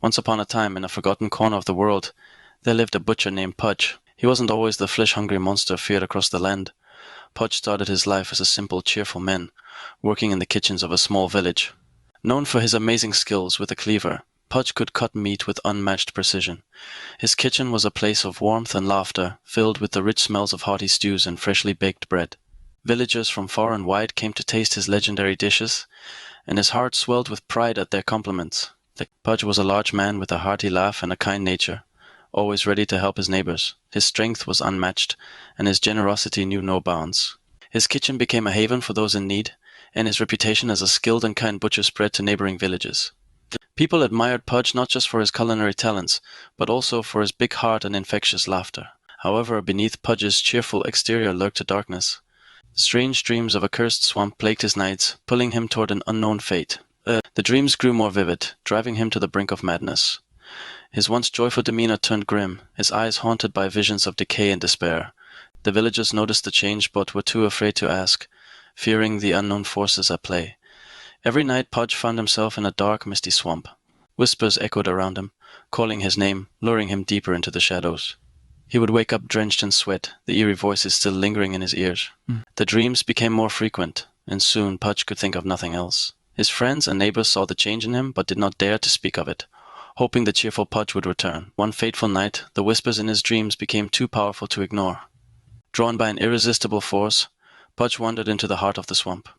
Once upon a time, in a forgotten corner of the world, there lived a butcher named Pudge. He wasn't always the flesh-hungry monster feared across the land. Pudge started his life as a simple, cheerful man, working in the kitchens of a small village. Known for his amazing skills with a cleaver, Pudge could cut meat with unmatched precision. His kitchen was a place of warmth and laughter, filled with the rich smells of hearty stews and freshly baked bread. Villagers from far and wide came to taste his legendary dishes, and his heart swelled with pride at their compliments. Pudge was a large man with a hearty laugh and a kind nature, always ready to help his neighbors. His strength was unmatched, and his generosity knew no bounds. His kitchen became a haven for those in need, and his reputation as a skilled and kind butcher spread to neighboring villages. People admired Pudge not just for his culinary talents, but also for his big heart and infectious laughter. However, beneath Pudge's cheerful exterior lurked a darkness. Strange dreams of a cursed swamp plagued his nights, pulling him toward an unknown fate. The dreams grew more vivid, driving him to the brink of madness. His once joyful demeanor turned grim, his eyes haunted by visions of decay and despair. The villagers noticed the change but were too afraid to ask, fearing the unknown forces at play. Every night Pudge found himself in a dark, misty swamp. Whispers echoed around him, calling his name, luring him deeper into the shadows. He would wake up drenched in sweat, the eerie voices still lingering in his ears. The dreams became more frequent, and soon Pudge could think of nothing else. His friends and neighbors saw the change in him, but did not dare to speak of it, hoping the cheerful Pudge would return. One fateful night, the whispers in his dreams became too powerful to ignore. Drawn by an irresistible force, Pudge wandered into the heart of the swamp.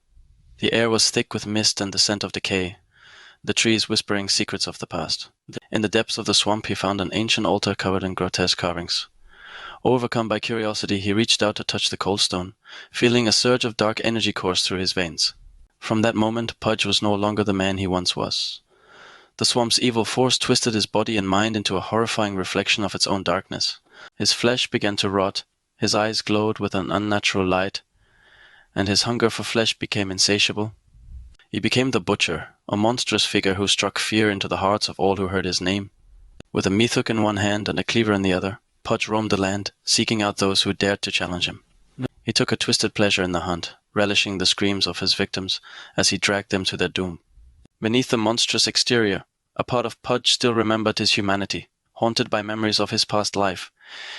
The air was thick with mist and the scent of decay, the trees whispering secrets of the past. In the depths of the swamp he found an ancient altar covered in grotesque carvings. Overcome by curiosity, he reached out to touch the cold stone, feeling a surge of dark energy course through his veins. From that moment, Pudge was no longer the man he once was. The swamp's evil force twisted his body and mind into a horrifying reflection of its own darkness. His flesh began to rot, his eyes glowed with an unnatural light, and his hunger for flesh became insatiable. He became the Butcher, a monstrous figure who struck fear into the hearts of all who heard his name. With a meat hook in one hand and a cleaver in the other, Pudge roamed the land, seeking out those who dared to challenge him. He took a twisted pleasure in the hunt, relishing the screams of his victims as he dragged them to their doom. Beneath the monstrous exterior, a part of Pudge still remembered his humanity. Haunted by memories of his past life,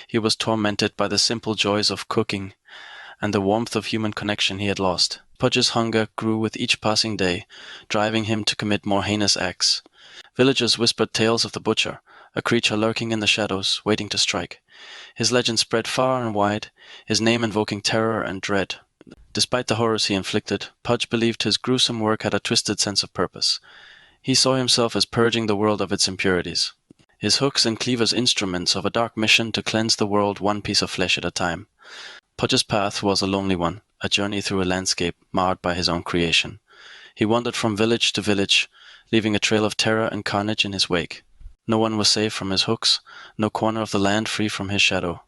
he was tormented by the simple joys of cooking and the warmth of human connection he had lost. Pudge's hunger grew with each passing day, driving him to commit more heinous acts. Villagers whispered tales of the Butcher, a creature lurking in the shadows, waiting to strike. His legend spread far and wide, his name invoking terror and dread. Despite the horrors he inflicted, Pudge believed his gruesome work had a twisted sense of purpose. He saw himself as purging the world of its impurities. His hooks and cleavers instruments of a dark mission to cleanse the world one piece of flesh at a time. Pudge's path was a lonely one, a journey through a landscape marred by his own creation. He wandered from village to village, leaving a trail of terror and carnage in his wake. No one was safe from his hooks, no corner of the land free from his shadow.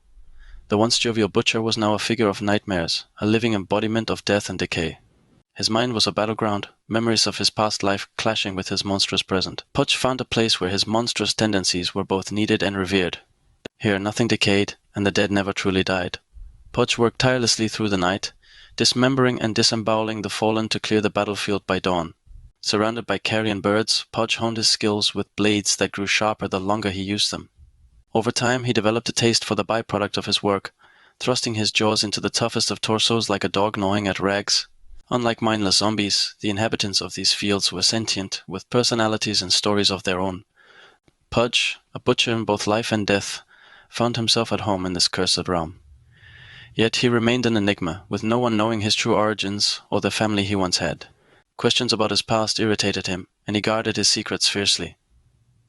The once jovial Butcher was now a figure of nightmares, a living embodiment of death and decay. His mind was a battleground, memories of his past life clashing with his monstrous present. Pudge found a place where his monstrous tendencies were both needed and revered. Here nothing decayed, and the dead never truly died. Pudge worked tirelessly through the night, dismembering and disemboweling the fallen to clear the battlefield by dawn. Surrounded by carrion birds, Pudge honed his skills with blades that grew sharper the longer he used them. Over time, he developed a taste for the byproduct of his work, thrusting his jaws into the toughest of torsos like a dog gnawing at rags. Unlike mindless zombies, the inhabitants of these fields were sentient, with personalities and stories of their own. Pudge, a butcher in both life and death, found himself at home in this cursed realm. Yet he remained an enigma, with no one knowing his true origins or the family he once had. Questions about his past irritated him, and he guarded his secrets fiercely.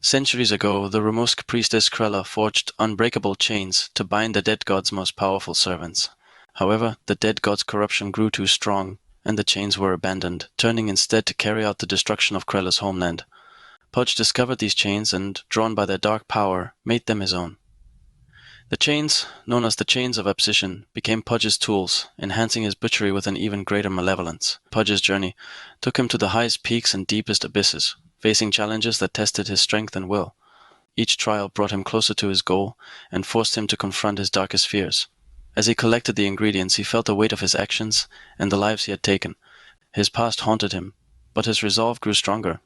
Centuries ago, the Remusk priestess Krella forged unbreakable chains to bind the dead god's most powerful servants. However, the dead god's corruption grew too strong, and the chains were abandoned, turning instead to carry out the destruction of Krella's homeland. Pudge discovered these chains and, drawn by their dark power, made them his own. The chains, known as the Chains of Abscission, became Pudge's tools, enhancing his butchery with an even greater malevolence. Pudge's journey took him to the highest peaks and deepest abysses, facing challenges that tested his strength and will. Each trial brought him closer to his goal and forced him to confront his darkest fears. As he collected the ingredients, he felt the weight of his actions and the lives he had taken. His past haunted him, but his resolve grew stronger.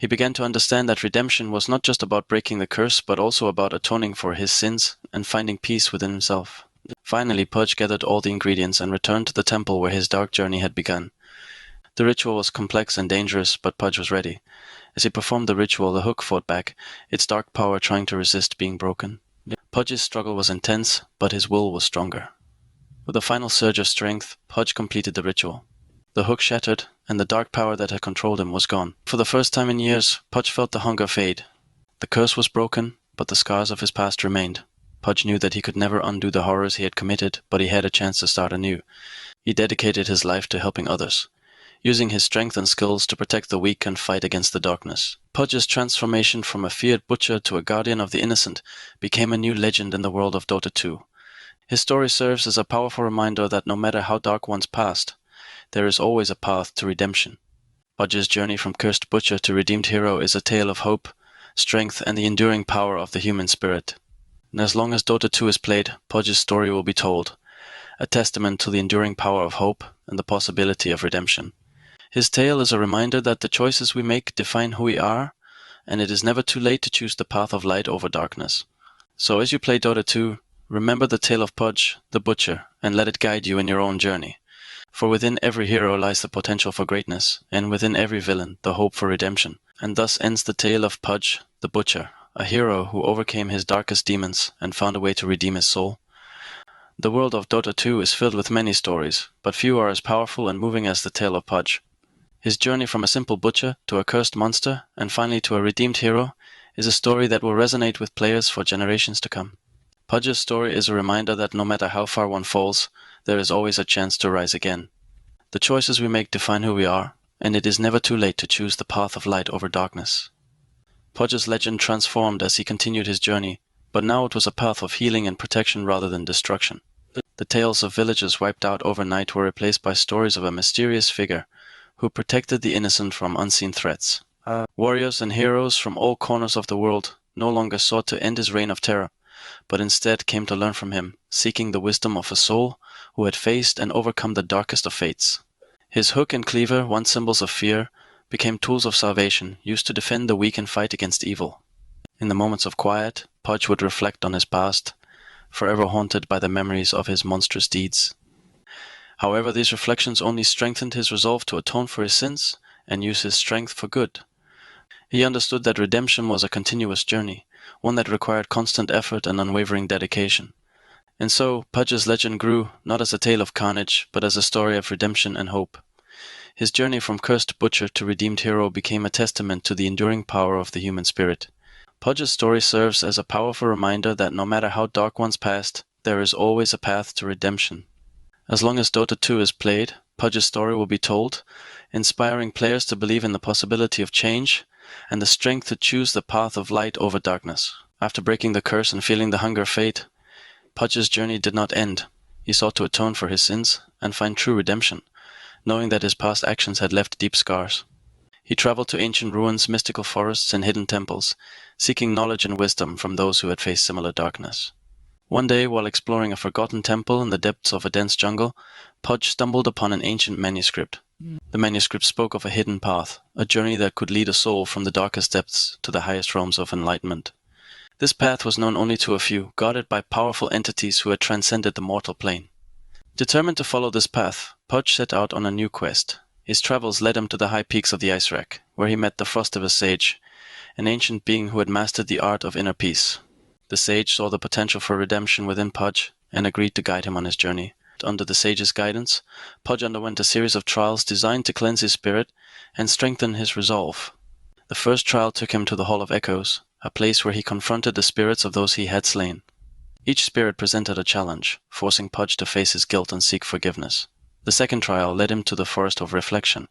He began to understand that redemption was not just about breaking the curse, but also about atoning for his sins and finding peace within himself. Finally, Pudge gathered all the ingredients and returned to the temple where his dark journey had begun. The ritual was complex and dangerous, but Pudge was ready. As he performed the ritual, the hook fought back, its dark power trying to resist being broken. Pudge's struggle was intense, but his will was stronger. With a final surge of strength, Pudge completed the ritual. The hook shattered, and the dark power that had controlled him was gone. For the first time in years, Pudge felt the hunger fade. The curse was broken, but the scars of his past remained. Pudge knew that he could never undo the horrors he had committed, but he had a chance to start anew. He dedicated his life to helping others, using his strength and skills to protect the weak and fight against the darkness. Pudge's transformation from a feared butcher to a guardian of the innocent became a new legend in the world of Dota 2. His story serves as a powerful reminder that no matter how dark one's past, there is always a path to redemption. Pudge's journey from cursed butcher to redeemed hero is a tale of hope, strength, and the enduring power of the human spirit. And as long as Dota 2 is played, Pudge's story will be told, a testament to the enduring power of hope and the possibility of redemption. His tale is a reminder that the choices we make define who we are, and it is never too late to choose the path of light over darkness. So as you play Dota 2, remember the tale of Pudge the Butcher, and let it guide you in your own journey. For within every hero lies the potential for greatness, and within every villain the hope for redemption. And thus ends the tale of Pudge the Butcher, a hero who overcame his darkest demons and found a way to redeem his soul. The world of Dota 2 is filled with many stories, but few are as powerful and moving as the tale of Pudge. His journey from a simple butcher to a cursed monster, and finally to a redeemed hero, is a story that will resonate with players for generations to come. Pudge's story is a reminder that no matter how far one falls, there is always a chance to rise again. The choices we make define who we are, and it is never too late to choose the path of light over darkness. Pudge's legend transformed as he continued his journey, but now it was a path of healing and protection rather than destruction. The tales of villages wiped out overnight were replaced by stories of a mysterious figure who protected the innocent from unseen threats. Warriors and heroes from all corners of the world no longer sought to end his reign of terror, but instead came to learn from him, seeking the wisdom of a soul who had faced and overcome the darkest of fates. His hook and cleaver, once symbols of fear, became tools of salvation, used to defend the weak and fight against evil. In the moments of quiet, Pudge would reflect on his past, forever haunted by the memories of his monstrous deeds. However, these reflections only strengthened his resolve to atone for his sins and use his strength for good. He understood that redemption was a continuous journey, one that required constant effort and unwavering dedication. And so, Pudge's legend grew, not as a tale of carnage, but as a story of redemption and hope. His journey from cursed butcher to redeemed hero became a testament to the enduring power of the human spirit. Pudge's story serves as a powerful reminder that no matter how dark one's past, there is always a path to redemption. As long as Dota 2 is played, Pudge's story will be told, inspiring players to believe in the possibility of change and the strength to choose the path of light over darkness. After breaking the curse and feeling the hunger fade, Pudge's journey did not end. He sought to atone for his sins and find true redemption, knowing that his past actions had left deep scars. He traveled to ancient ruins, mystical forests, and hidden temples, seeking knowledge and wisdom from those who had faced similar darkness. One day, while exploring a forgotten temple in the depths of a dense jungle, Pudge stumbled upon an ancient manuscript. The manuscript spoke of a hidden path, a journey that could lead a soul from the darkest depths to the highest realms of enlightenment. This path was known only to a few, guarded by powerful entities who had transcended the mortal plane. Determined to follow this path, Pudge set out on a new quest. His travels led him to the high peaks of the Ice Rack, where he met the Frostivus Sage, an ancient being who had mastered the art of inner peace. The sage saw the potential for redemption within Pudge and agreed to guide him on his journey. Under the sage's guidance, Pudge underwent a series of trials designed to cleanse his spirit and strengthen his resolve. The first trial took him to the Hall of Echoes, a place where he confronted the spirits of those he had slain. Each spirit presented a challenge, forcing Pudge to face his guilt and seek forgiveness. The second trial led him to the Forest of Reflection,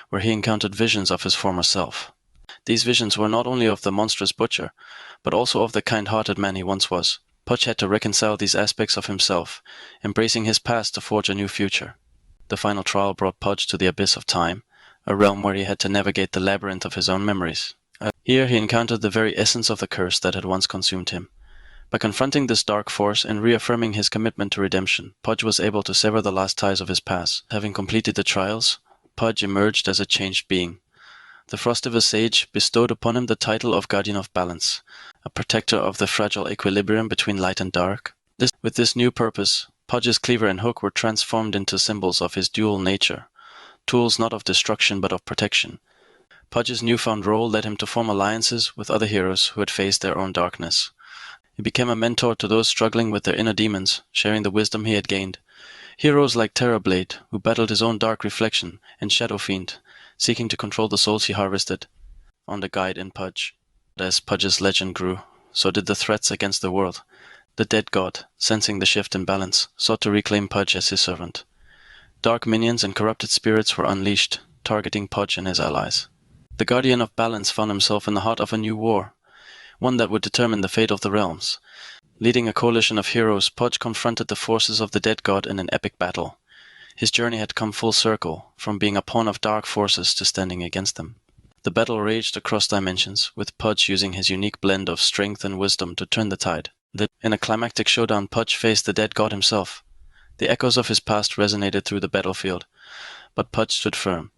where he encountered visions of his former self. These visions were not only of the monstrous butcher, but also of the kind-hearted man he once was. Pudge had to reconcile these aspects of himself, embracing his past to forge a new future. The final trial brought Pudge to the abyss of time, a realm where he had to navigate the labyrinth of his own memories. Here he encountered the very essence of the curse that had once consumed him. By confronting this dark force and reaffirming his commitment to redemption, Pudge was able to sever the last ties of his past. Having completed the trials, Pudge emerged as a changed being. The Frostiver Sage bestowed upon him the title of Guardian of Balance, a protector of the fragile equilibrium between light and dark. With this new purpose, Pudge's cleaver and hook were transformed into symbols of his dual nature, tools not of destruction but of protection. Pudge's newfound role led him to form alliances with other heroes who had faced their own darkness. He became a mentor to those struggling with their inner demons, sharing the wisdom he had gained. Heroes like Terrorblade, who battled his own dark reflection, and Shadow Fiend, seeking to control the souls he harvested, on the guide in Pudge. As Pudge's legend grew, so did the threats against the world. The dead god, sensing the shift in balance, sought to reclaim Pudge as his servant. Dark minions and corrupted spirits were unleashed, targeting Pudge and his allies. The Guardian of Balance found himself in the heart of a new war, one that would determine the fate of the realms. Leading a coalition of heroes, Pudge confronted the forces of the dead god in an epic battle. His journey had come full circle, from being a pawn of dark forces to standing against them. The battle raged across dimensions, with Pudge using his unique blend of strength and wisdom to turn the tide. In a climactic showdown, Pudge faced the dead god himself. The echoes of his past resonated through the battlefield, but Pudge stood firm.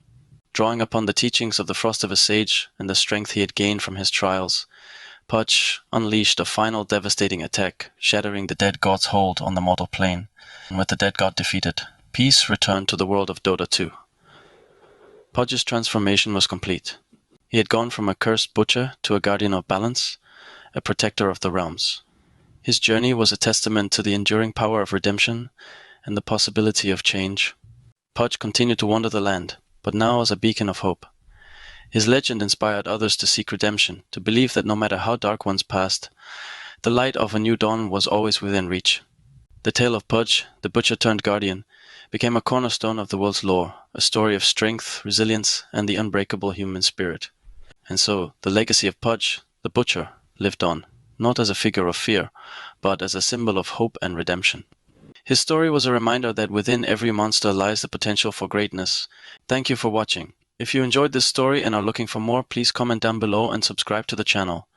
Drawing upon the teachings of the Frostiver Sage and the strength he had gained from his trials, Pudge unleashed a final devastating attack, shattering the dead god's hold on the mortal plane. And with the dead god defeated, peace returned to the world of Dota 2. Pudge's transformation was complete. He had gone from a cursed butcher to a guardian of balance, a protector of the realms. His journey was a testament to the enduring power of redemption and the possibility of change. Pudge continued to wander the land, but now as a beacon of hope. His legend inspired others to seek redemption, to believe that no matter how dark one's past, the light of a new dawn was always within reach. The tale of Pudge, the butcher turned guardian, became a cornerstone of the world's lore, a story of strength, resilience, and the unbreakable human spirit. And so, the legacy of Pudge, the butcher, lived on, not as a figure of fear, but as a symbol of hope and redemption. His story was a reminder that within every monster lies the potential for greatness. Thank you for watching. If you enjoyed this story and are looking for more, please comment down below and subscribe to the channel.